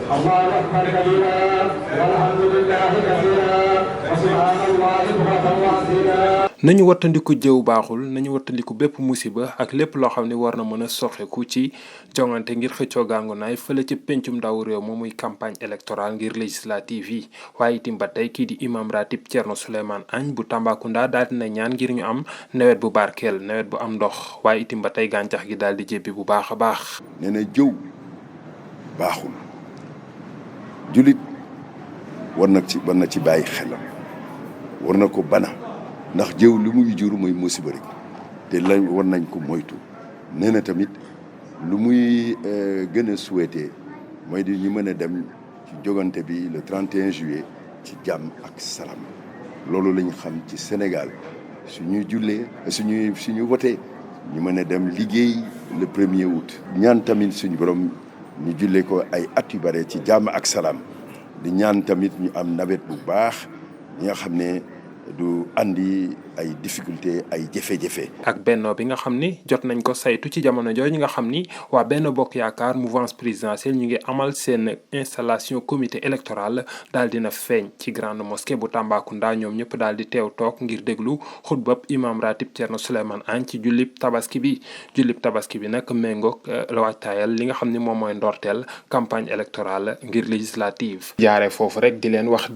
الله أكبر كبيرا والحمد لله كثيرا وسبحان الله بكرة وأصيلا. nañu wattandiku jëw baaxul nañu wattandiku bépp musiba ak lépp loo xam ne war na mën a soxeku ci jongante ngir xëccoo gàngunaay fële ci pencum ndaw réew moom muy campagne électorale ngir législative yi waaye itam ba tey kii di imam ratib Thierno Souleymane Agne bu Tambacounda daal dina ñaan ngir ñu am nawet bu barkeel nawet bu am ndox waaye itam ba tey gàncax gi daal di jébbi bu baax a baax. nee na jëw baaxul julit war na ci bàyyi xelam war na ko bana ndax jëw li muy jur muy musiba rek te lañ war nañ ko moytu nee na tamit lu muy gën a souhaité mooy di ñu mën a dem ci jogante bi le 31 juillet ci jàmm ak salaam loolu lañ xam ci Sénégal suñuy jullee suñu voté ñu mën a dem liggéey le 1er août. ñaan tamit suñu borom ñu jullee ko ay at yu bare ci jàmm ak salaam di ñaan tamit ñu am nawet bu baax ñi nga xam ne du andi ay difficulté ay jafe-jafe. ak Benno bi nga xam ni jot nañ ko saytu ci jamono jooju nga xam ni waa Benno Bokk Yaakaar mouvance présidentielle ñu ngi amal seen installation comité électoral daal dina feeñ ci grande mosquée bu Tambacounda ñoom ñëpp daal di teew toog ngir déglu xutbab imam ratib Thierno Souleymane Agne ci jullib tabaski bi nag méngoog la waajtaayal li nga xam ni moom mooy ndorteel campagne électorale ngir législative jaaree foofu rek di leen wax